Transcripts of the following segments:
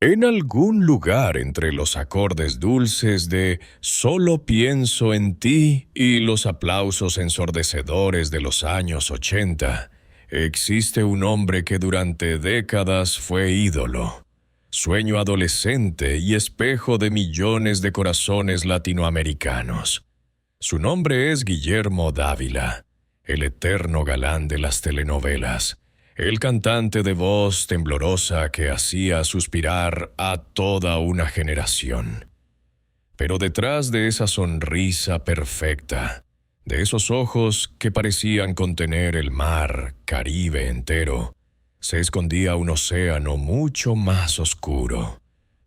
En algún lugar entre los acordes dulces de Solo pienso en ti y los aplausos ensordecedores de los años 80, existe un hombre que durante décadas fue ídolo, sueño adolescente y espejo de millones de corazones latinoamericanos. Su nombre es Guillermo Dávila, el eterno galán de las telenovelas, el cantante de voz temblorosa que hacía suspirar a toda una generación. Pero detrás de esa sonrisa perfecta, de esos ojos que parecían contener el mar Caribe entero, se escondía un océano mucho más oscuro,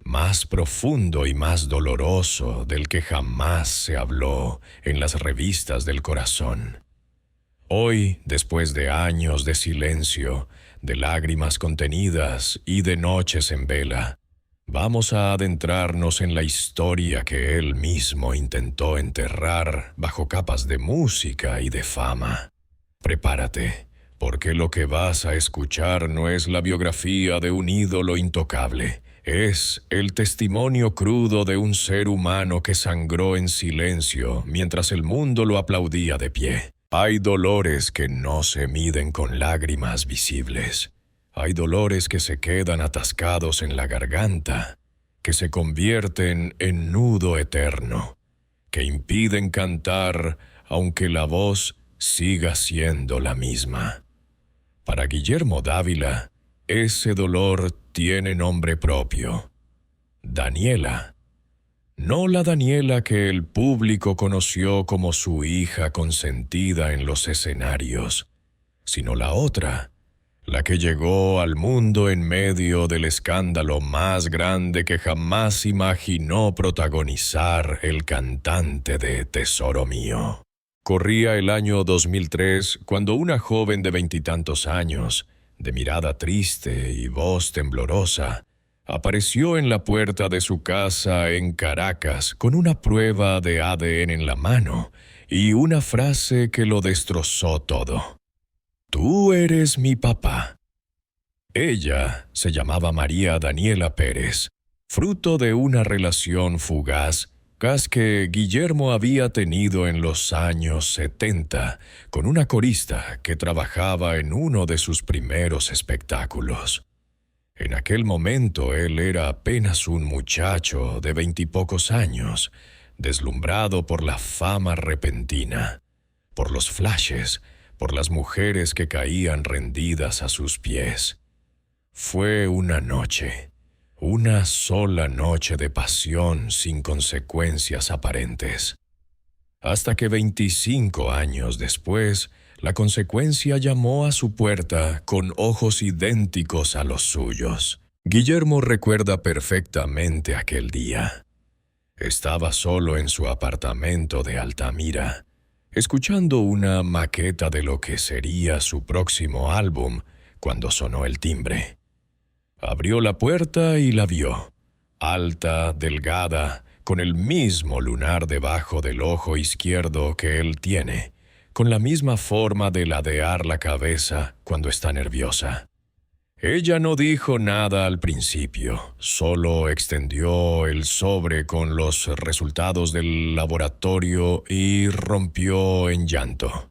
más profundo y más doloroso del que jamás se habló en las revistas del corazón. Hoy, después de años de silencio, de lágrimas contenidas y de noches en vela, vamos a adentrarnos en la historia que él mismo intentó enterrar bajo capas de música y de fama. Prepárate, porque lo que vas a escuchar no es la biografía de un ídolo intocable. Es el testimonio crudo de un ser humano que sangró en silencio mientras el mundo lo aplaudía de pie. Hay dolores que no se miden con lágrimas visibles. Hay dolores que se quedan atascados en la garganta, que se convierten en nudo eterno, que impiden cantar aunque la voz siga siendo la misma. Para Guillermo Dávila, ese dolor tiene nombre propio: Daniela. No la Daniela que el público conoció como su hija consentida en los escenarios, sino la otra, la que llegó al mundo en medio del escándalo más grande que jamás imaginó protagonizar el cantante de Tesoro Mío. Corría el año 2003 cuando una joven de veintitantos años, de mirada triste y voz temblorosa, apareció en la puerta de su casa en Caracas con una prueba de ADN en la mano y una frase que lo destrozó todo. «Tú eres mi papá». Ella se llamaba María Daniela Pérez, fruto de una relación fugaz que Guillermo había tenido en los años 70 con una corista que trabajaba en uno de sus primeros espectáculos. En aquel momento él era apenas un muchacho de veintipocos años, deslumbrado por la fama repentina, por los flashes, por las mujeres que caían rendidas a sus pies. Fue una noche, una sola noche de pasión sin consecuencias aparentes. Hasta que 25 años después, la consecuencia llamó a su puerta con ojos idénticos a los suyos. Guillermo recuerda perfectamente aquel día. Estaba solo en su apartamento de Altamira, escuchando una maqueta de lo que sería su próximo álbum, cuando sonó el timbre. Abrió la puerta y la vio, alta, delgada, con el mismo lunar debajo del ojo izquierdo que él tiene, con la misma forma de ladear la cabeza cuando está nerviosa. Ella no dijo nada al principio, solo extendió el sobre con los resultados del laboratorio y rompió en llanto.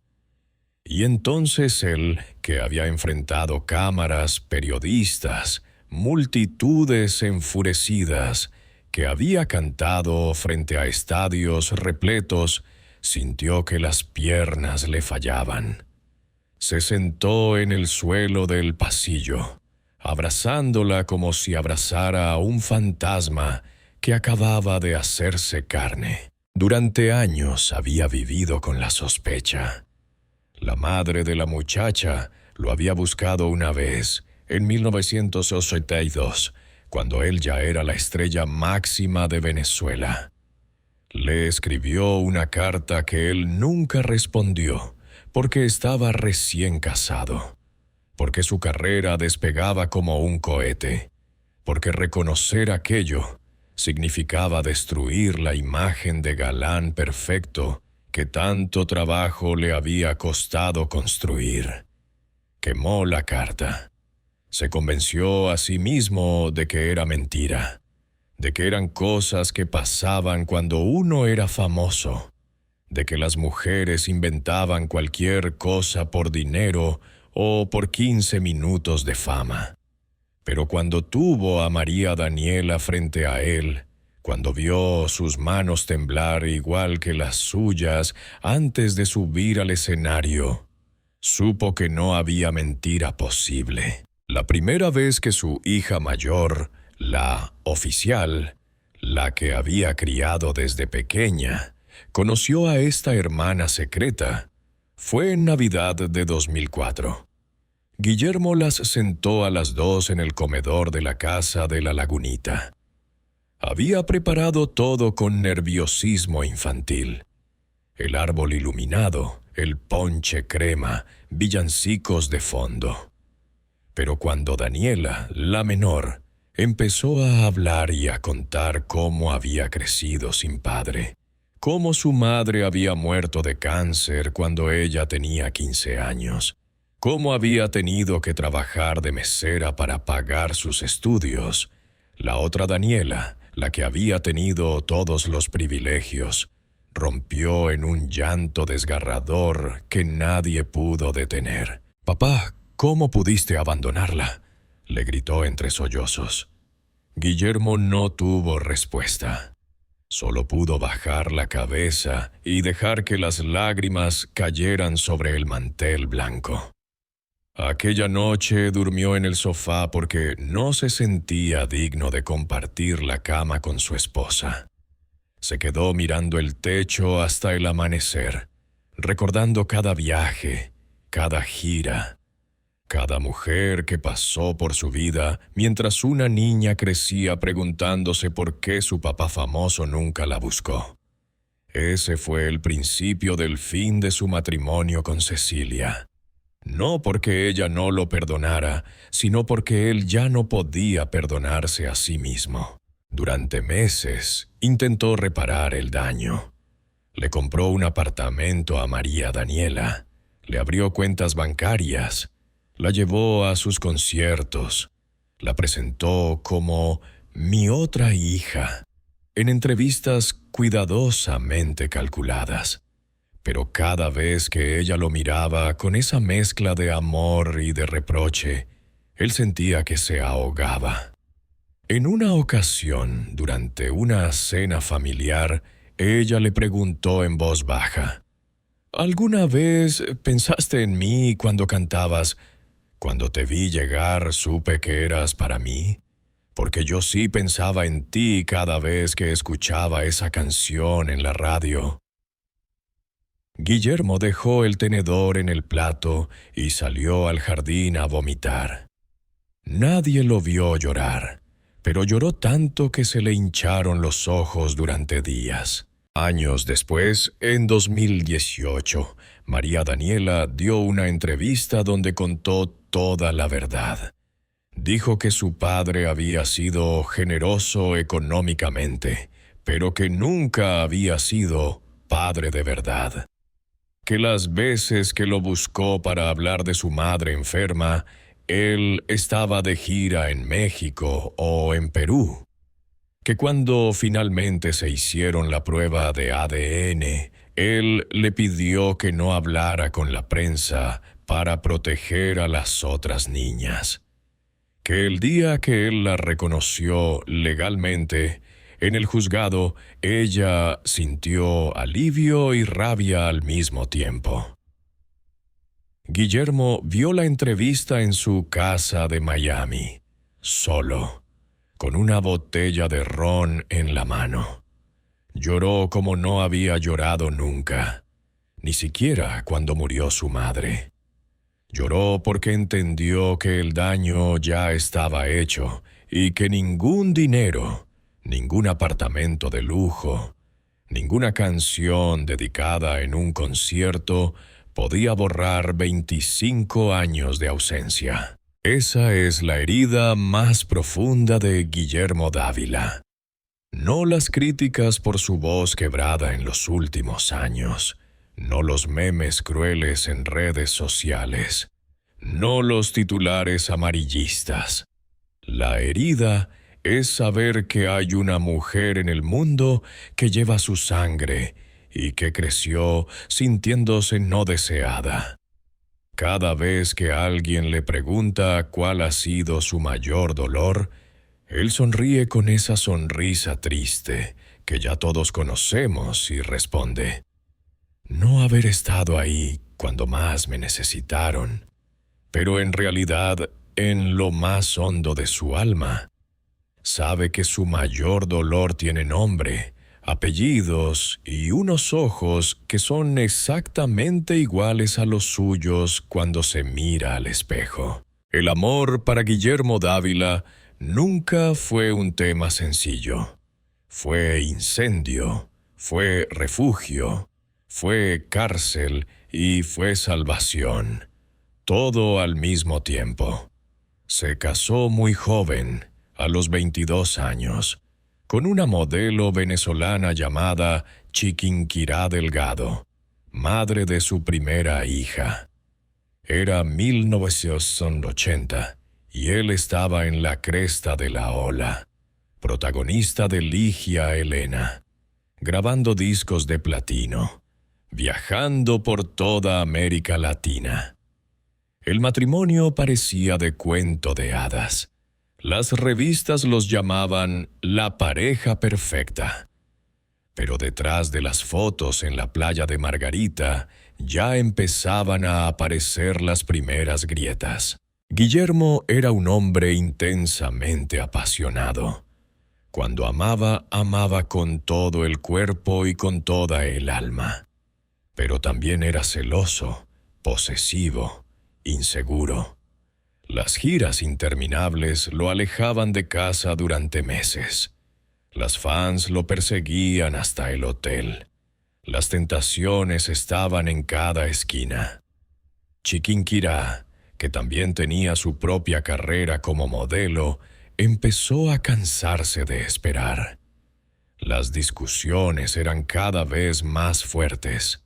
Y entonces él, que había enfrentado cámaras, periodistas, multitudes enfurecidas, que había cantado frente a estadios repletos, sintió que las piernas le fallaban. Se sentó en el suelo del pasillo, abrazándola como si abrazara a un fantasma que acababa de hacerse carne. Durante años había vivido con la sospecha. La madre de la muchacha lo había buscado una vez, en 1982, cuando él ya era la estrella máxima de Venezuela. Le escribió una carta que él nunca respondió, porque estaba recién casado, porque su carrera despegaba como un cohete, porque reconocer aquello significaba destruir la imagen de galán perfecto que tanto trabajo le había costado construir. Quemó la carta. Se convenció a sí mismo de que era mentira, de que eran cosas que pasaban cuando uno era famoso, de que las mujeres inventaban cualquier cosa por dinero o por 15 minutos de fama. Pero cuando tuvo a María Daniela frente a él, cuando vio sus manos temblar igual que las suyas antes de subir al escenario, supo que no había mentira posible. La primera vez que su hija mayor, la oficial, la que había criado desde pequeña, conoció a esta hermana secreta, fue en Navidad de 2004. Guillermo las sentó a las dos en el comedor de la casa de la Lagunita. Había preparado todo con nerviosismo infantil. El árbol iluminado, el ponche crema, villancicos de fondo. Pero cuando Daniela, la menor, empezó a hablar y a contar cómo había crecido sin padre, cómo su madre había muerto de cáncer cuando ella tenía 15 años, cómo había tenido que trabajar de mesera para pagar sus estudios, la otra Daniela, la que había tenido todos los privilegios, rompió en un llanto desgarrador que nadie pudo detener. «Papá, ¿cómo pudiste abandonarla?», le gritó entre sollozos. Guillermo no tuvo respuesta. Solo pudo bajar la cabeza y dejar que las lágrimas cayeran sobre el mantel blanco. Aquella noche durmió en el sofá porque no se sentía digno de compartir la cama con su esposa. Se quedó mirando el techo hasta el amanecer, recordando cada viaje, cada gira, cada mujer que pasó por su vida mientras una niña crecía preguntándose por qué su papá famoso nunca la buscó. Ese fue el principio del fin de su matrimonio con Cecilia. No porque ella no lo perdonara, sino porque él ya no podía perdonarse a sí mismo. Durante meses intentó reparar el daño. Le compró un apartamento a María Daniela, le abrió cuentas bancarias, la llevó a sus conciertos, la presentó como «mi otra hija», en entrevistas cuidadosamente calculadas. Pero cada vez que ella lo miraba con esa mezcla de amor y de reproche, él sentía que se ahogaba. En una ocasión, durante una cena familiar, ella le preguntó en voz baja: «¿Alguna vez pensaste en mí cuando cantabas «Cuando te vi llegar supe que eras para mí»? Porque yo sí pensaba en ti cada vez que escuchaba esa canción en la radio». Guillermo dejó el tenedor en el plato y salió al jardín a vomitar. Nadie lo vio llorar, pero lloró tanto que se le hincharon los ojos durante días. Años después, en 2018, María Daniela dio una entrevista donde contó toda la verdad. Dijo que su padre había sido generoso económicamente, pero que nunca había sido padre de verdad. Que las veces que lo buscó para hablar de su madre enferma, él estaba de gira en México o en Perú. Que cuando finalmente se hicieron la prueba de ADN, él le pidió que no hablara con la prensa para proteger a las otras niñas. Que el día que él la reconoció legalmente, en el juzgado, ella sintió alivio y rabia al mismo tiempo. Guillermo vio la entrevista en su casa de Miami, solo, con una botella de ron en la mano. Lloró como no había llorado nunca, ni siquiera cuando murió su madre. Lloró porque entendió que el daño ya estaba hecho y que ningún dinero, ningún apartamento de lujo, ninguna canción dedicada en un concierto podía borrar 25 años de ausencia. Esa es la herida más profunda de Guillermo Dávila. No las críticas por su voz quebrada en los últimos años, no los memes crueles en redes sociales, no los titulares amarillistas. La herida es saber que hay una mujer en el mundo que lleva su sangre y que creció sintiéndose no deseada. Cada vez que alguien le pregunta cuál ha sido su mayor dolor, él sonríe con esa sonrisa triste que ya todos conocemos y responde: no haber estado ahí cuando más me necesitaron. Pero en realidad, en lo más hondo de su alma, sabe que su mayor dolor tiene nombre, apellidos y unos ojos que son exactamente iguales a los suyos cuando se mira al espejo. El amor para Guillermo Dávila nunca fue un tema sencillo. Fue incendio, fue refugio, fue cárcel y fue salvación. Todo al mismo tiempo. Se casó muy joven, a los 22 años, con una modelo venezolana llamada Chiquinquirá Delgado, madre de su primera hija. Era 1980 y él estaba en la cresta de la ola, protagonista de Ligia Helena, grabando discos de platino, viajando por toda América Latina. El matrimonio parecía de cuento de hadas. Las revistas los llamaban la pareja perfecta. Pero detrás de las fotos en la playa de Margarita ya empezaban a aparecer las primeras grietas. Guillermo era un hombre intensamente apasionado. Cuando amaba, amaba con todo el cuerpo y con toda el alma. Pero también era celoso, posesivo, inseguro. Las giras interminables lo alejaban de casa durante meses. Las fans lo perseguían hasta el hotel. Las tentaciones estaban en cada esquina. Chiquinquirá, que también tenía su propia carrera como modelo, empezó a cansarse de esperar. Las discusiones eran cada vez más fuertes.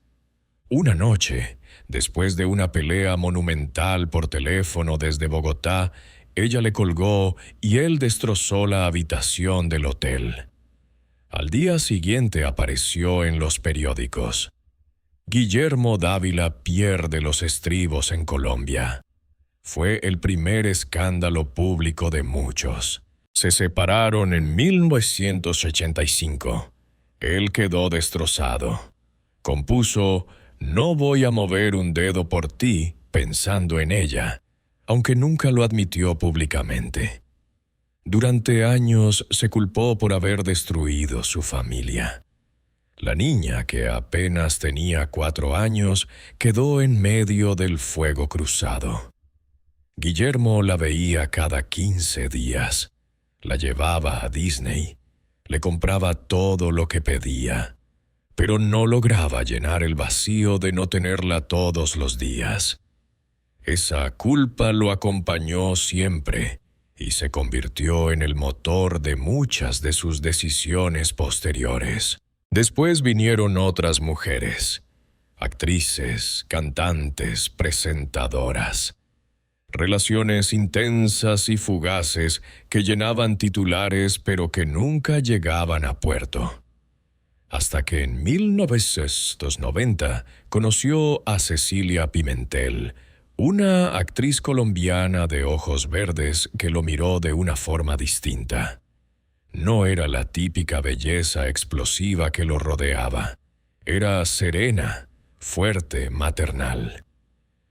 Una noche, después de una pelea monumental por teléfono desde Bogotá, ella le colgó y él destrozó la habitación del hotel. Al día siguiente apareció en los periódicos: Guillermo Dávila pierde los estribos en Colombia. Fue el primer escándalo público de muchos. Se separaron en 1985. Él quedó destrozado. Compuso "No voy a mover un dedo por ti", pensando en ella, aunque nunca lo admitió públicamente. Durante años se culpó por haber destruido su familia. La niña, que apenas tenía 4 años, quedó en medio del fuego cruzado. Guillermo la veía cada 15 días. La llevaba a Disney. Le compraba todo lo que pedía. Pero no lograba llenar el vacío de no tenerla todos los días. Esa culpa lo acompañó siempre y se convirtió en el motor de muchas de sus decisiones posteriores. Después vinieron otras mujeres, actrices, cantantes, presentadoras. Relaciones intensas y fugaces que llenaban titulares pero que nunca llegaban a puerto. Hasta que en 1990 conoció a Cecilia Pimentel, una actriz colombiana de ojos verdes que lo miró de una forma distinta. No era la típica belleza explosiva que lo rodeaba. Era serena, fuerte, maternal.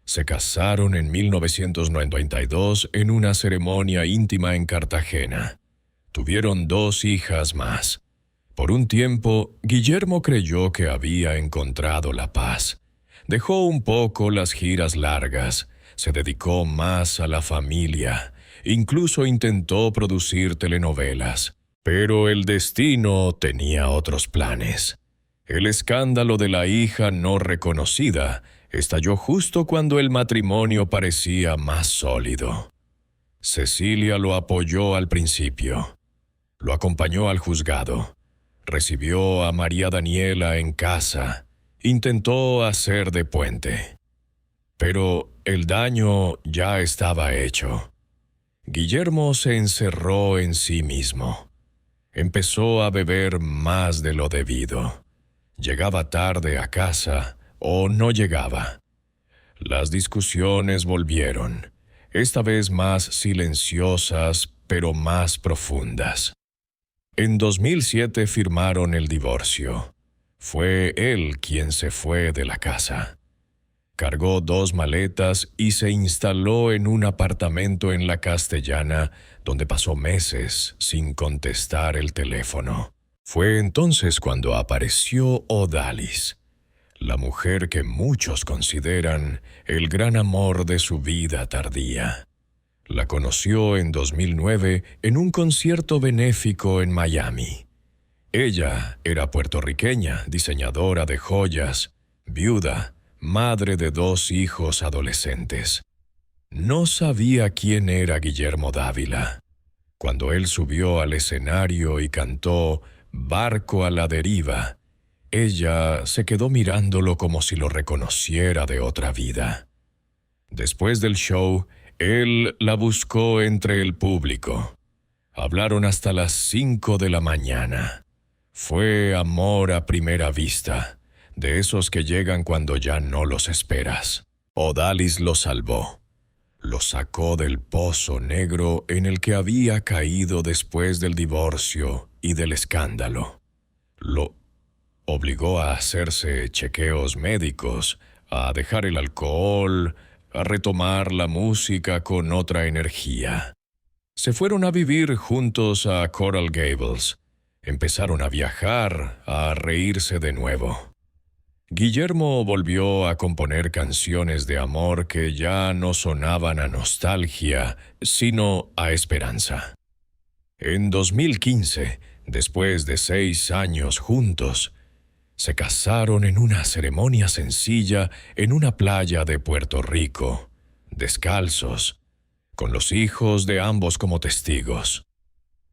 Se casaron en 1992 en una ceremonia íntima en Cartagena. Tuvieron 2 hijas más. Por un tiempo, Guillermo creyó que había encontrado la paz. Dejó un poco las giras largas, se dedicó más a la familia, incluso intentó producir telenovelas. Pero el destino tenía otros planes. El escándalo de la hija no reconocida estalló justo cuando el matrimonio parecía más sólido. Cecilia lo apoyó al principio. Lo acompañó al juzgado. Recibió a María Daniela en casa. Intentó hacer de puente. Pero el daño ya estaba hecho. Guillermo se encerró en sí mismo. Empezó a beber más de lo debido. Llegaba tarde a casa o no llegaba. Las discusiones volvieron, esta vez más silenciosas pero más profundas. En 2007 firmaron el divorcio. Fue él quien se fue de la casa. Cargó 2 maletas y se instaló en un apartamento en la Castellana, donde pasó meses sin contestar el teléfono. Fue entonces cuando apareció Odalis, la mujer que muchos consideran el gran amor de su vida tardía. La conoció en 2009 en un concierto benéfico en Miami. Ella era puertorriqueña, diseñadora de joyas, viuda, madre de 2 hijos adolescentes. No sabía quién era Guillermo Dávila. Cuando él subió al escenario y cantó Barco a la deriva, ella se quedó mirándolo como si lo reconociera de otra vida. Después del show, él la buscó entre el público. Hablaron hasta las 5 de la mañana. Fue amor a primera vista, de esos que llegan cuando ya no los esperas. Odalis lo salvó. Lo sacó del pozo negro en el que había caído después del divorcio y del escándalo. Lo obligó a hacerse chequeos médicos, a dejar el alcohol, a retomar la música con otra energía. Se fueron a vivir juntos a Coral Gables. Empezaron a viajar, a reírse de nuevo. Guillermo volvió a componer canciones de amor que ya no sonaban a nostalgia, sino a esperanza. En 2015, después de 6 años juntos, se casaron en una ceremonia sencilla en una playa de Puerto Rico, descalzos, con los hijos de ambos como testigos.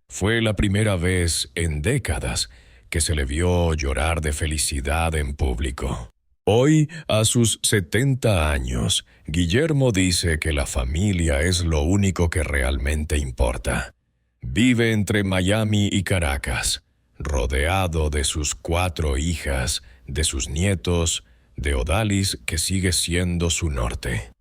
Fue la primera vez en décadas que se le vio llorar de felicidad en público. Hoy, a sus 70 años, Guillermo dice que la familia es lo único que realmente importa. Vive entre Miami y Caracas, rodeado de sus 4 hijas, de sus nietos, de Odalis, que sigue siendo su norte.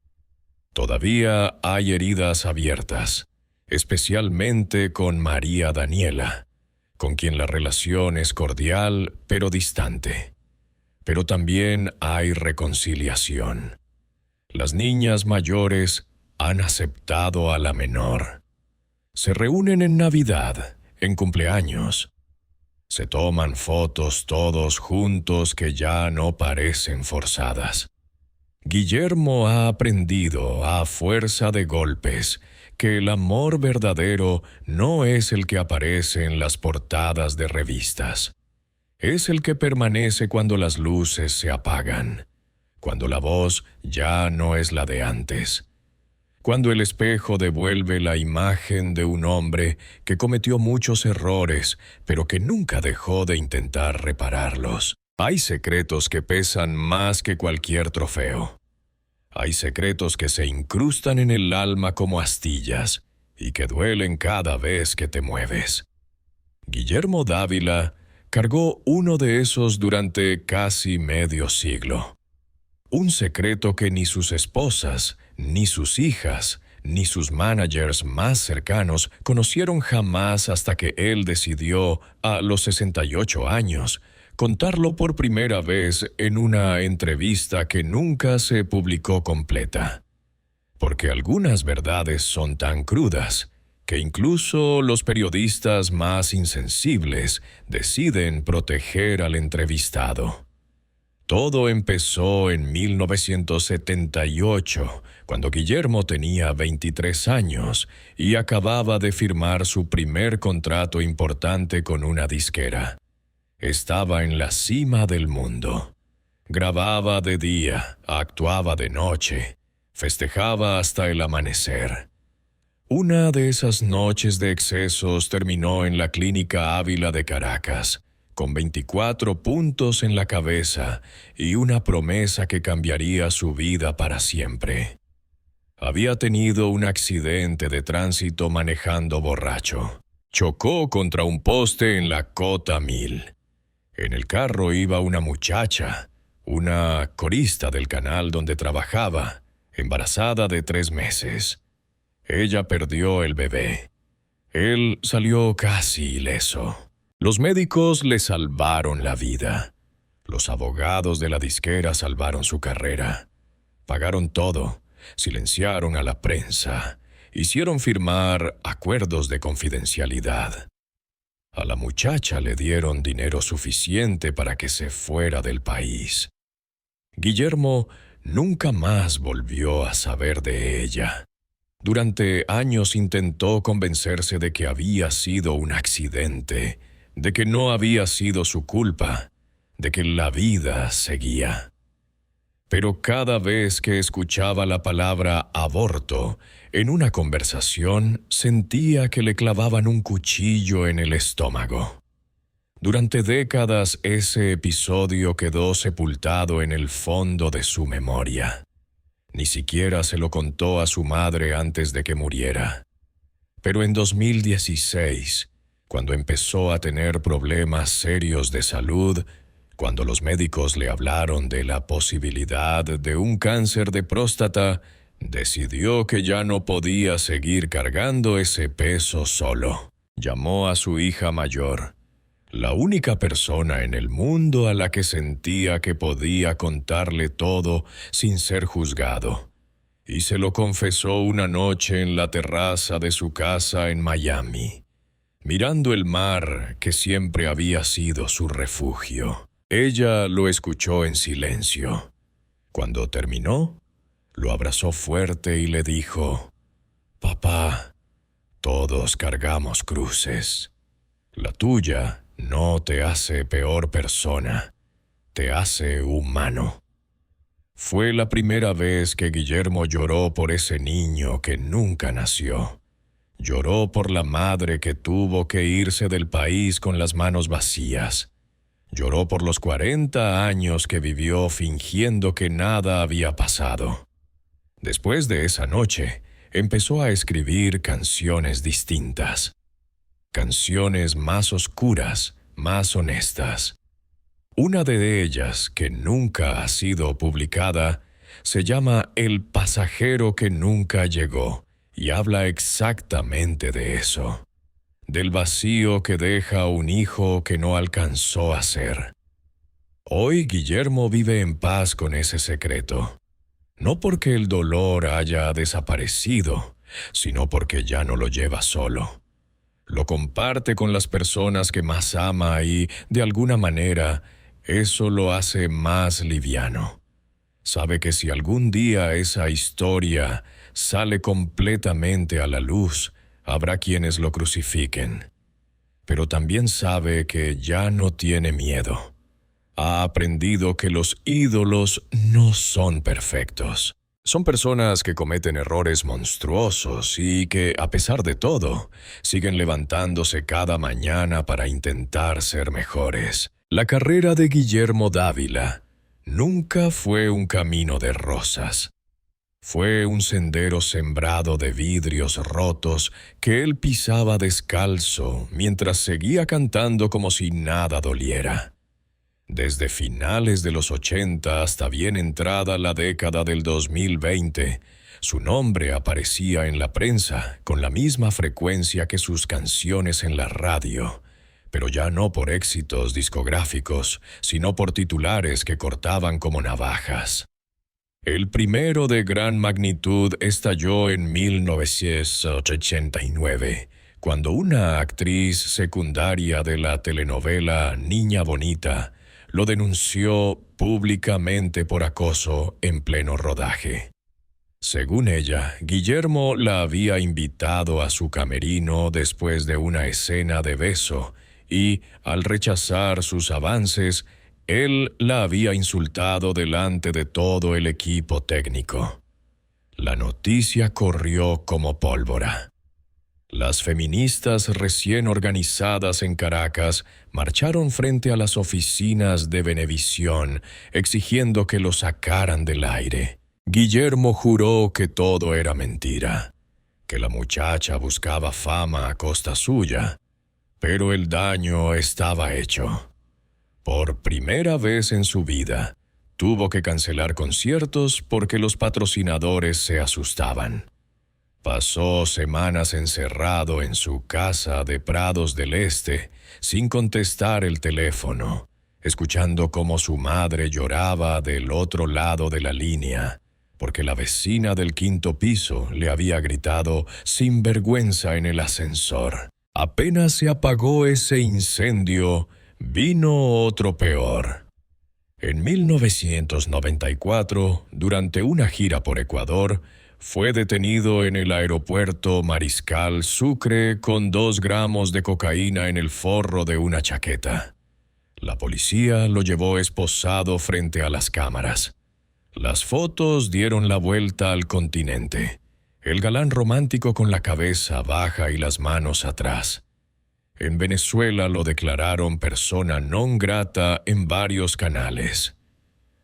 Todavía hay heridas abiertas, especialmente con María Daniela, con quien la relación es cordial pero distante. Pero también hay reconciliación. Las niñas mayores han aceptado a la menor. Se reúnen en Navidad, en cumpleaños. Se toman fotos todos juntos que ya no parecen forzadas. Guillermo ha aprendido, a fuerza de golpes, que el amor verdadero no es el que aparece en las portadas de revistas. Es el que permanece cuando las luces se apagan, cuando la voz ya no es la de antes, cuando el espejo devuelve la imagen de un hombre que cometió muchos errores, pero que nunca dejó de intentar repararlos. Hay secretos que pesan más que cualquier trofeo. Hay secretos que se incrustan en el alma como astillas y que duelen cada vez que te mueves. Guillermo Dávila cargó uno de esos durante casi medio siglo. Un secreto que ni sus esposas, ni sus hijas, ni sus managers más cercanos conocieron jamás hasta que él decidió, a los 68 años, contarlo por primera vez en una entrevista que nunca se publicó completa. Porque algunas verdades son tan crudas que incluso los periodistas más insensibles deciden proteger al entrevistado. Todo empezó en 1978, cuando Guillermo tenía 23 años y acababa de firmar su primer contrato importante con una disquera. Estaba en la cima del mundo. Grababa de día, actuaba de noche, festejaba hasta el amanecer. Una de esas noches de excesos terminó en la Clínica Ávila de Caracas, con 24 puntos en la cabeza y una promesa que cambiaría su vida para siempre. Había tenido un accidente de tránsito manejando borracho. Chocó contra un poste en la Cota 1000. En el carro iba una muchacha, una corista del canal donde trabajaba, embarazada de 3 meses. Ella perdió el bebé. Él salió casi ileso. Los médicos le salvaron la vida. Los abogados de la disquera salvaron su carrera. Pagaron todo, silenciaron a la prensa, hicieron firmar acuerdos de confidencialidad. A la muchacha le dieron dinero suficiente para que se fuera del país. Guillermo nunca más volvió a saber de ella. Durante años intentó convencerse de que había sido un accidente, de que no había sido su culpa, de que la vida seguía. Pero cada vez que escuchaba la palabra aborto en una conversación, sentía que le clavaban un cuchillo en el estómago. Durante décadas ese episodio quedó sepultado en el fondo de su memoria. Ni siquiera se lo contó a su madre antes de que muriera. Pero en 2016, cuando empezó a tener problemas serios de salud, cuando los médicos le hablaron de la posibilidad de un cáncer de próstata, decidió que ya no podía seguir cargando ese peso solo. Llamó a su hija mayor, la única persona en el mundo a la que sentía que podía contarle todo sin ser juzgado, y se lo confesó una noche en la terraza de su casa en Miami, mirando el mar que siempre había sido su refugio. Ella lo escuchó en silencio. Cuando terminó, lo abrazó fuerte y le dijo: «Papá, todos cargamos cruces. La tuya no te hace peor persona, te hace humano». Fue la primera vez que Guillermo lloró por ese niño que nunca nació. Lloró por la madre que tuvo que irse del país con las manos vacías. Lloró por los 40 años que vivió fingiendo que nada había pasado. Después de esa noche, empezó a escribir canciones distintas. Canciones más oscuras, más honestas. Una de ellas, que nunca ha sido publicada, se llama El pasajero que nunca llegó y habla exactamente de eso. Del vacío que deja un hijo que no alcanzó a ser. Hoy Guillermo vive en paz con ese secreto. No porque el dolor haya desaparecido, sino porque ya no lo lleva solo. Lo comparte con las personas que más ama y, de alguna manera, eso lo hace más liviano. Sabe que si algún día esa historia sale completamente a la luz, habrá quienes lo crucifiquen. Pero también sabe que ya no tiene miedo. Ha aprendido que los ídolos no son perfectos. Son personas que cometen errores monstruosos y que, a pesar de todo, siguen levantándose cada mañana para intentar ser mejores. La carrera de Guillermo Dávila nunca fue un camino de rosas. Fue un sendero sembrado de vidrios rotos que él pisaba descalzo mientras seguía cantando como si nada doliera. Desde finales de los 80 hasta bien entrada la década del 2020, su nombre aparecía en la prensa con la misma frecuencia que sus canciones en la radio, pero ya no por éxitos discográficos, sino por titulares que cortaban como navajas. El primero de gran magnitud estalló en 1989, cuando una actriz secundaria de la telenovela Niña Bonita lo denunció públicamente por acoso en pleno rodaje. Según ella, Guillermo la había invitado a su camerino después de una escena de beso y, al rechazar sus avances, él la había insultado delante de todo el equipo técnico. La noticia corrió como pólvora. Las feministas recién organizadas en Caracas marcharon frente a las oficinas de Venevisión exigiendo que lo sacaran del aire. Guillermo juró que todo era mentira, que la muchacha buscaba fama a costa suya, pero el daño estaba hecho. Por primera vez en su vida, tuvo que cancelar conciertos porque los patrocinadores se asustaban. Pasó semanas encerrado en su casa de Prados del Este, sin contestar el teléfono, escuchando cómo su madre lloraba del otro lado de la línea, porque la vecina del quinto piso le había gritado sin vergüenza en el ascensor. Apenas se apagó ese incendio, vino otro peor. En 1994, durante una gira por Ecuador, fue detenido en el aeropuerto Mariscal Sucre con 2 gramos de cocaína en el forro de una chaqueta. La policía lo llevó esposado frente a las cámaras. Las fotos dieron la vuelta al continente. El galán romántico con la cabeza baja y las manos atrás. En Venezuela lo declararon persona non grata en varios canales.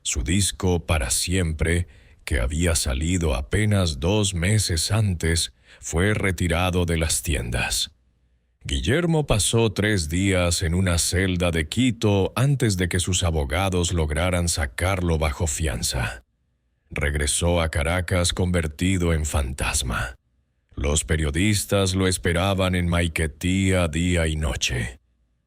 Su disco Para Siempre, que había salido apenas 2 meses antes, fue retirado de las tiendas. Guillermo pasó 3 días en una celda de Quito antes de que sus abogados lograran sacarlo bajo fianza. Regresó a Caracas convertido en fantasma. Los periodistas lo esperaban en Maiquetía día y noche.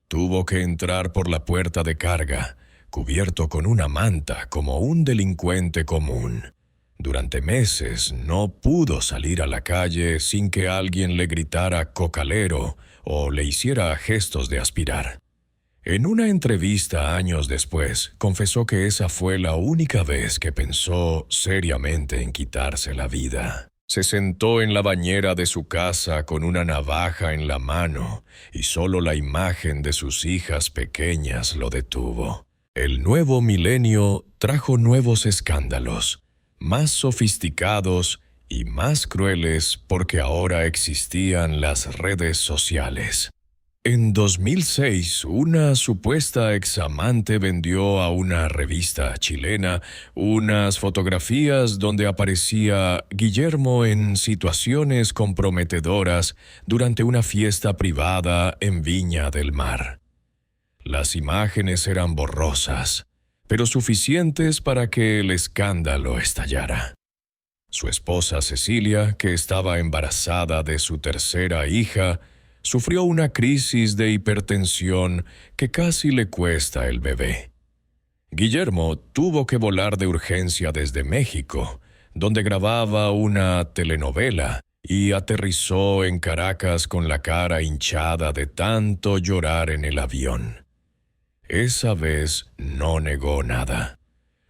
Tuvo que entrar por la puerta de carga, cubierto con una manta como un delincuente común. Durante meses no pudo salir a la calle sin que alguien le gritara cocalero o le hiciera gestos de aspirar. En una entrevista años después, confesó que esa fue la única vez que pensó seriamente en quitarse la vida. Se sentó en la bañera de su casa con una navaja en la mano y solo la imagen de sus hijas pequeñas lo detuvo. El nuevo milenio trajo nuevos escándalos, más sofisticados y más crueles porque ahora existían las redes sociales. En 2006, una supuesta examante vendió a una revista chilena unas fotografías donde aparecía Guillermo en situaciones comprometedoras durante una fiesta privada en Viña del Mar. Las imágenes eran borrosas, pero suficientes para que el escándalo estallara. Su esposa Cecilia, que estaba embarazada de su tercera hija, sufrió una crisis de hipertensión que casi le cuesta el bebé. Guillermo tuvo que volar de urgencia desde México, donde grababa una telenovela, y aterrizó en Caracas con la cara hinchada de tanto llorar en el avión. Esa vez no negó nada.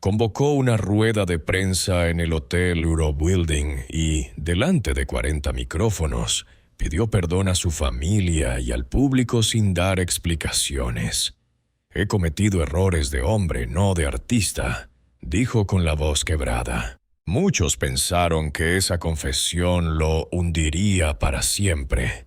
Convocó una rueda de prensa en el Hotel Eurobuilding y, delante de 40 micrófonos, pidió perdón a su familia y al público sin dar explicaciones. «He cometido errores de hombre, no de artista», dijo con la voz quebrada. Muchos pensaron que esa confesión lo hundiría para siempre,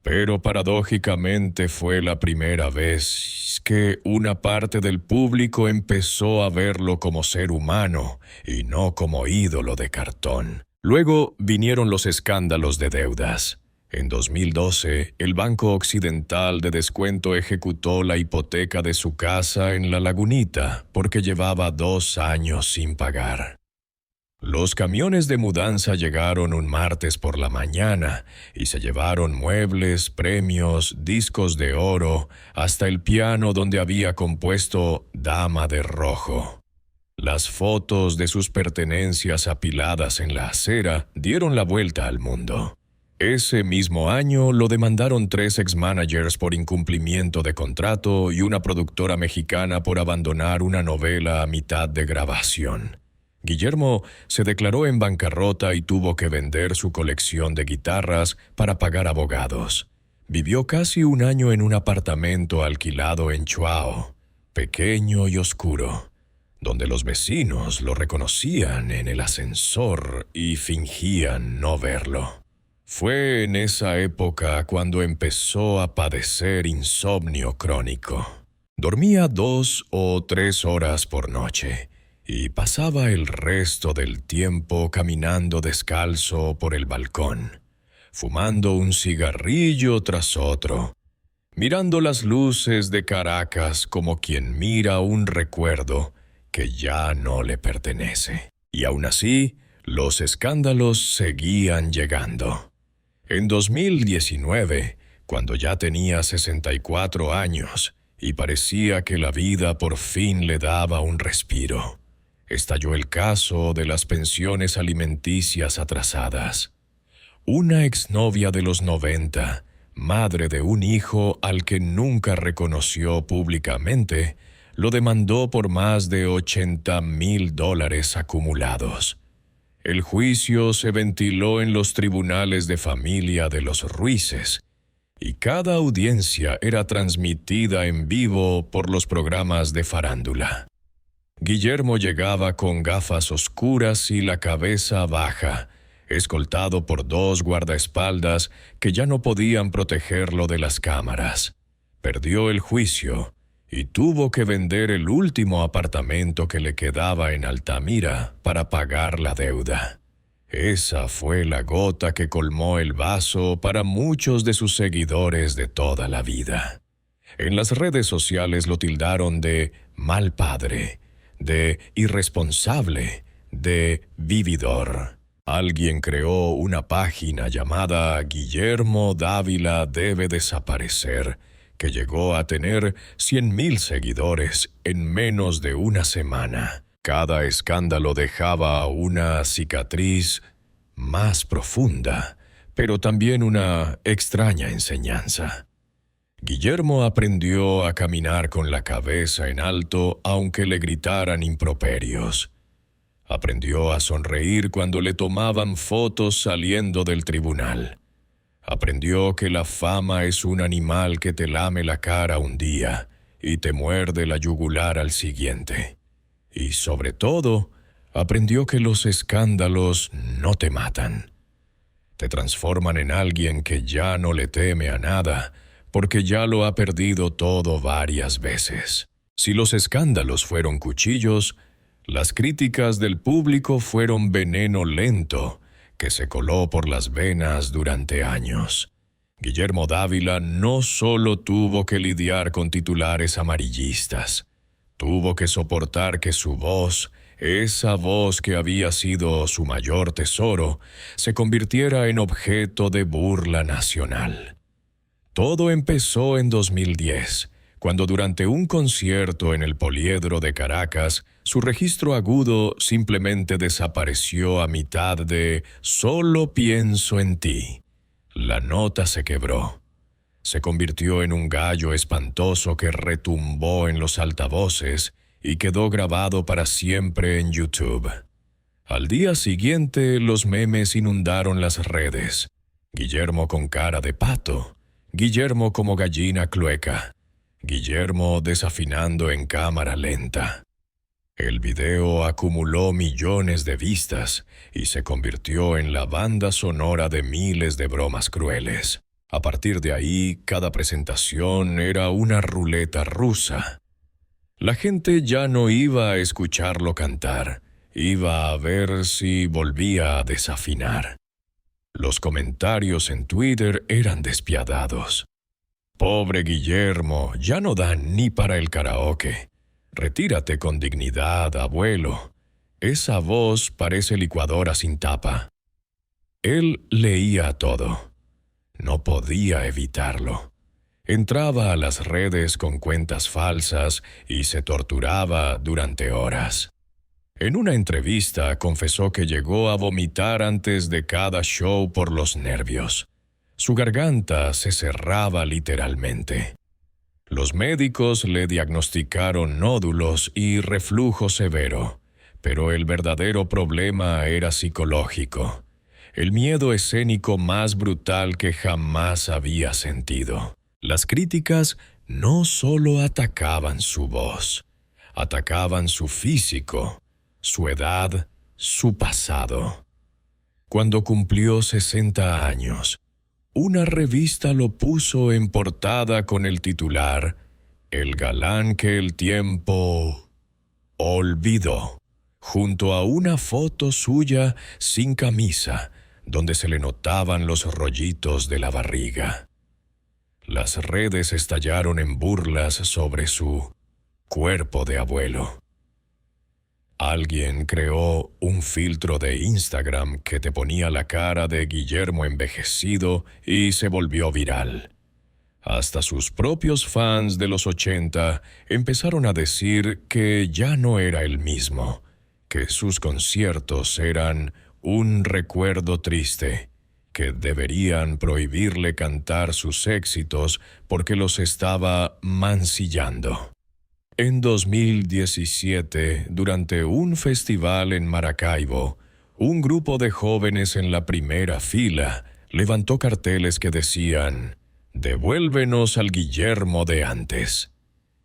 pero paradójicamente fue la primera vez que una parte del público empezó a verlo como ser humano y no como ídolo de cartón. Luego vinieron los escándalos de deudas. En 2012, el Banco Occidental de Descuento ejecutó la hipoteca de su casa en La Lagunita porque llevaba 2 años sin pagar. Los camiones de mudanza llegaron un martes por la mañana y se llevaron muebles, premios, discos de oro, hasta el piano donde había compuesto Dama de Rojo. Las fotos de sus pertenencias apiladas en la acera dieron la vuelta al mundo. Ese mismo año lo demandaron 3 ex-managers por incumplimiento de contrato y una productora mexicana por abandonar una novela a mitad de grabación. Guillermo se declaró en bancarrota y tuvo que vender su colección de guitarras para pagar abogados. Vivió casi 1 año en un apartamento alquilado en Chuao, pequeño y oscuro, donde los vecinos lo reconocían en el ascensor y fingían no verlo. Fue en esa época cuando empezó a padecer insomnio crónico. Dormía 2 o 3 horas por noche y pasaba el resto del tiempo caminando descalzo por el balcón, fumando un cigarrillo tras otro, mirando las luces de Caracas como quien mira un recuerdo que ya no le pertenece. Y aún así, los escándalos seguían llegando. En 2019, cuando ya tenía 64 años y parecía que la vida por fin le daba un respiro, estalló el caso de las pensiones alimenticias atrasadas. Una exnovia de los 90, madre de un hijo al que nunca reconoció públicamente, lo demandó por más de $80,000 acumulados. El juicio se ventiló en los tribunales de familia de los Ruices, y cada audiencia era transmitida en vivo por los programas de farándula. Guillermo llegaba con gafas oscuras y la cabeza baja, escoltado por 2 guardaespaldas que ya no podían protegerlo de las cámaras. Perdió el juicio y tuvo que vender el último apartamento que le quedaba en Altamira para pagar la deuda. Esa fue la gota que colmó el vaso para muchos de sus seguidores de toda la vida. En las redes sociales lo tildaron de mal padre, de irresponsable, de vividor. Alguien creó una página llamada Guillermo Dávila debe desaparecer, que llegó a tener 100,000 seguidores en menos de una semana. Cada escándalo dejaba una cicatriz más profunda, pero también una extraña enseñanza. Guillermo aprendió a caminar con la cabeza en alto aunque le gritaran improperios. Aprendió a sonreír cuando le tomaban fotos saliendo del tribunal. Aprendió que la fama es un animal que te lame la cara un día y te muerde la yugular al siguiente. Y sobre todo, aprendió que los escándalos no te matan. Te transforman en alguien que ya no le teme a nada, porque ya lo ha perdido todo varias veces. Si los escándalos fueron cuchillos, las críticas del público fueron veneno lento, que se coló por las venas durante años. Guillermo Dávila no solo tuvo que lidiar con titulares amarillistas, tuvo que soportar que su voz, esa voz que había sido su mayor tesoro, se convirtiera en objeto de burla nacional. Todo empezó en 2010, cuando durante un concierto en el Poliedro de Caracas, su registro agudo simplemente desapareció a mitad de «Solo pienso en ti». La nota se quebró. Se convirtió en un gallo espantoso que retumbó en los altavoces y quedó grabado para siempre en YouTube. Al día siguiente, los memes inundaron las redes. Guillermo con cara de pato, Guillermo como gallina clueca, Guillermo desafinando en cámara lenta. El video acumuló millones de vistas y se convirtió en la banda sonora de miles de bromas crueles. A partir de ahí, cada presentación era una ruleta rusa. La gente ya no iba a escucharlo cantar, iba a ver si volvía a desafinar. Los comentarios en Twitter eran despiadados. «Pobre Guillermo, ya no da ni para el karaoke. Retírate con dignidad, abuelo. Esa voz parece licuadora sin tapa». Él leía todo. No podía evitarlo. Entraba a las redes con cuentas falsas y se torturaba durante horas. En una entrevista confesó que llegó a vomitar antes de cada show por los nervios. Su garganta se cerraba literalmente. Los médicos le diagnosticaron nódulos y reflujo severo, pero el verdadero problema era psicológico. El miedo escénico más brutal que jamás había sentido. Las críticas no solo atacaban su voz, atacaban su físico, su edad, su pasado. Cuando cumplió 60 años, una revista lo puso en portada con el titular "El galán que el tiempo olvidó", junto a una foto suya sin camisa, donde se le notaban los rollitos de la barriga. Las redes estallaron en burlas sobre su cuerpo de abuelo. Alguien creó un filtro de Instagram que te ponía la cara de Guillermo envejecido y se volvió viral. Hasta sus propios fans de los 80 empezaron a decir que ya no era el mismo, que sus conciertos eran un recuerdo triste, que deberían prohibirle cantar sus éxitos porque los estaba mancillando. En 2017, durante un festival en Maracaibo, un grupo de jóvenes en la primera fila levantó carteles que decían "Devuélvenos al Guillermo de antes".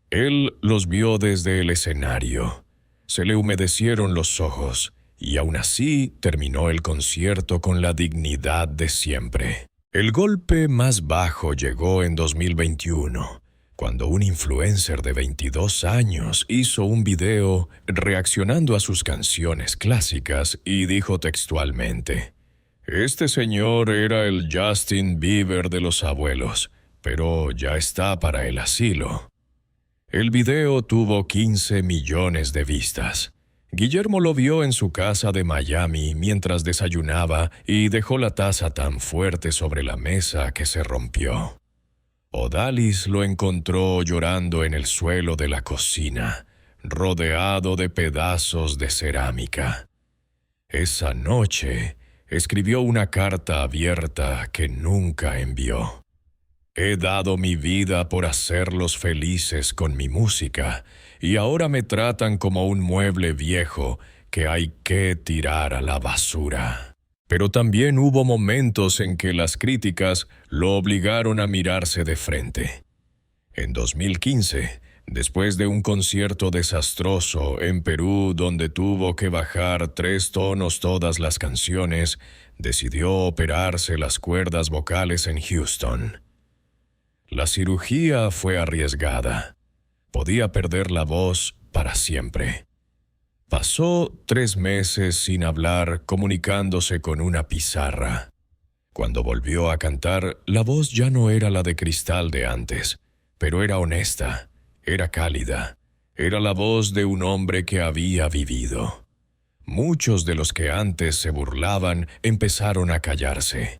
Él los vio desde el escenario. Se le humedecieron los ojos y aún así terminó el concierto con la dignidad de siempre. El golpe más bajo llegó en 2021. Cuando un influencer de 22 años hizo un video reaccionando a sus canciones clásicas y dijo textualmente: "Este señor era el Justin Bieber de los abuelos, pero ya está para el asilo". El video tuvo 15 millones de vistas. Guillermo lo vio en su casa de Miami mientras desayunaba y dejó la taza tan fuerte sobre la mesa que se rompió. Odalis lo encontró llorando en el suelo de la cocina, rodeado de pedazos de cerámica. Esa noche escribió una carta abierta que nunca envió. "He dado mi vida por hacerlos felices con mi música, y ahora me tratan como un mueble viejo que hay que tirar a la basura". Pero también hubo momentos en que las críticas lo obligaron a mirarse de frente. En 2015, después de un concierto desastroso en Perú donde tuvo que bajar 3 tonos todas las canciones, decidió operarse las cuerdas vocales en Houston. La cirugía fue arriesgada. Podía perder la voz para siempre. Pasó 3 meses sin hablar, comunicándose con una pizarra. Cuando volvió a cantar, la voz ya no era la de cristal de antes, pero era honesta, era cálida, era la voz de un hombre que había vivido. Muchos de los que antes se burlaban empezaron a callarse,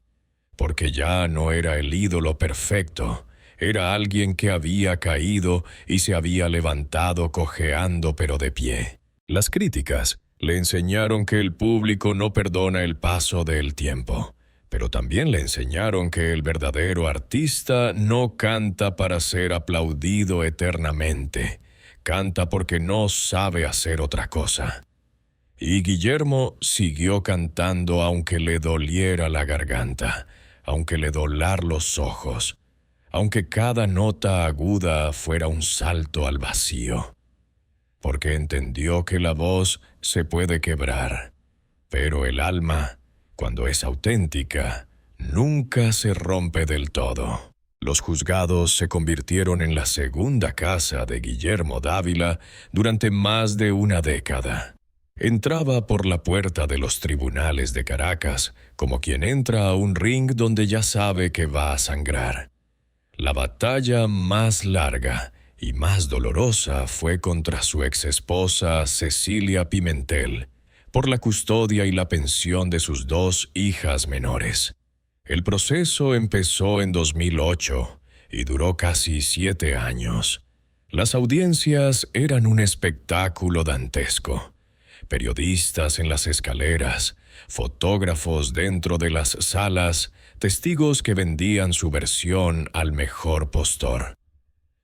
porque ya no era el ídolo perfecto, era alguien que había caído y se había levantado cojeando pero de pie. Las críticas le enseñaron que el público no perdona el paso del tiempo, pero también le enseñaron que el verdadero artista no canta para ser aplaudido eternamente, canta porque no sabe hacer otra cosa. Y Guillermo siguió cantando aunque le doliera la garganta, aunque le dolar los ojos, aunque cada nota aguda fuera un salto al vacío. Porque entendió que la voz se puede quebrar, pero el alma, cuando es auténtica, nunca se rompe del todo. Los juzgados se convirtieron en la segunda casa de Guillermo Dávila durante más de una década. Entraba por la puerta de los tribunales de Caracas como quien entra a un ring donde ya sabe que va a sangrar. La batalla más larga y más dolorosa fue contra su exesposa Cecilia Pimentel, por la custodia y la pensión de sus 2 hijas menores. El proceso empezó en 2008 y duró casi 7 años. Las audiencias eran un espectáculo dantesco. Periodistas en las escaleras, fotógrafos dentro de las salas, testigos que vendían su versión al mejor postor.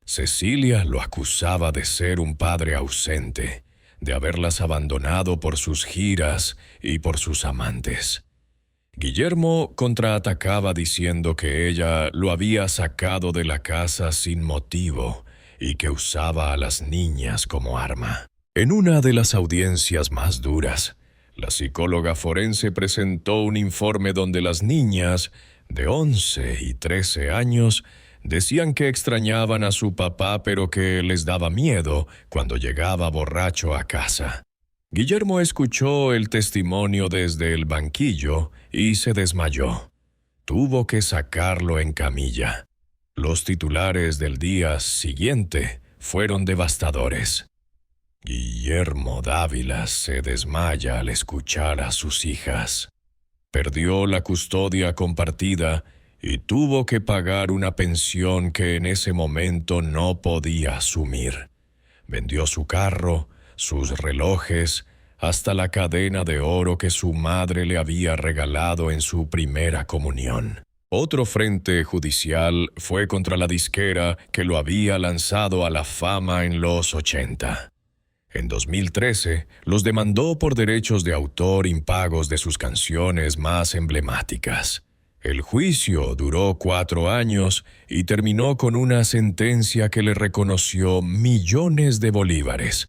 Cecilia lo acusaba de ser un padre ausente, de haberlas abandonado por sus giras y por sus amantes. Guillermo contraatacaba diciendo que ella lo había sacado de la casa sin motivo y que usaba a las niñas como arma. En una de las audiencias más duras, La psicóloga forense presentó un informe donde las niñas de 11 y 13 años decían que extrañaban a su papá, pero que les daba miedo cuando llegaba borracho a casa. Guillermo escuchó el testimonio desde el banquillo y se desmayó. Tuvo que sacarlo en camilla. Los titulares del día siguiente fueron devastadores. Guillermo Dávila se desmaya al escuchar a sus hijas. Perdió la custodia compartida y tuvo que pagar una pensión que en ese momento no podía asumir. Vendió su carro, sus relojes, hasta la cadena de oro que su madre le había regalado en su primera comunión. Otro frente judicial fue contra la disquera que lo había lanzado a la fama en los 80. En 2013, los demandó por derechos de autor impagos de sus canciones más emblemáticas. El juicio duró 4 años y terminó con una sentencia que le reconoció millones de bolívares,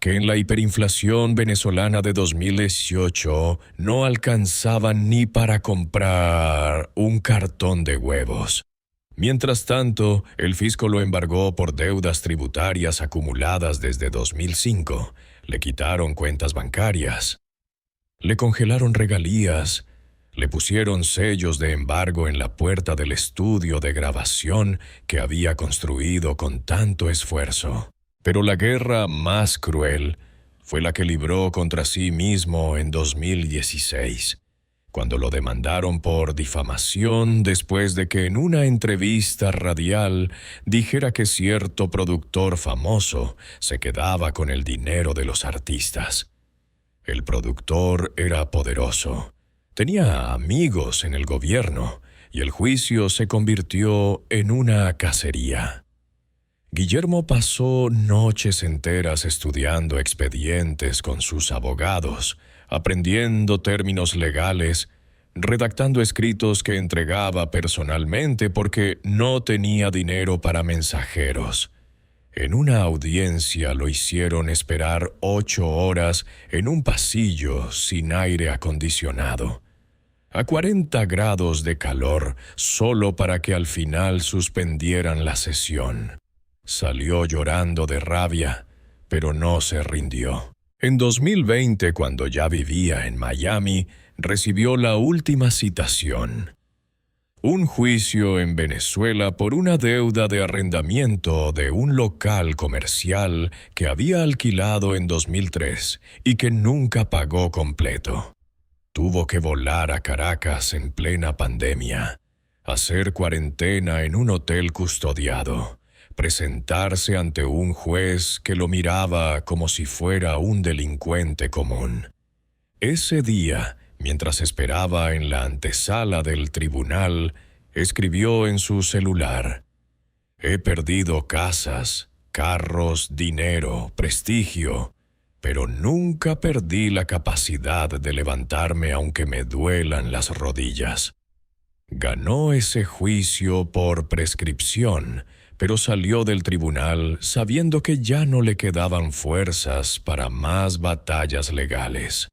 que en la hiperinflación venezolana de 2018 no alcanzaban ni para comprar un cartón de huevos. Mientras tanto, el fisco lo embargó por deudas tributarias acumuladas desde 2005. Le quitaron cuentas bancarias, le congelaron regalías, le pusieron sellos de embargo en la puerta del estudio de grabación que había construido con tanto esfuerzo. Pero la guerra más cruel fue la que libró contra sí mismo en 2016. Cuando lo demandaron por difamación después de que en una entrevista radial dijera que cierto productor famoso se quedaba con el dinero de los artistas. El productor era poderoso, tenía amigos en el gobierno y el juicio se convirtió en una cacería. Guillermo pasó noches enteras estudiando expedientes con sus abogados, aprendiendo términos legales, redactando escritos que entregaba personalmente porque no tenía dinero para mensajeros. En una audiencia lo hicieron esperar 8 horas en un pasillo sin aire acondicionado, a 40 grados de calor, solo para que al final suspendieran la sesión. Salió llorando de rabia, pero no se rindió. En 2020, cuando ya vivía en Miami, recibió la última citación. Un juicio en Venezuela por una deuda de arrendamiento de un local comercial que había alquilado en 2003 y que nunca pagó completo. Tuvo que volar a Caracas en plena pandemia, hacer cuarentena en un hotel custodiado, presentarse ante un juez que lo miraba como si fuera un delincuente común. Ese día, mientras esperaba en la antesala del tribunal, escribió en su celular: «He perdido casas, carros, dinero, prestigio, pero nunca perdí la capacidad de levantarme aunque me duelan las rodillas». Ganó ese juicio por prescripción, pero salió del tribunal sabiendo que ya no le quedaban fuerzas para más batallas legales.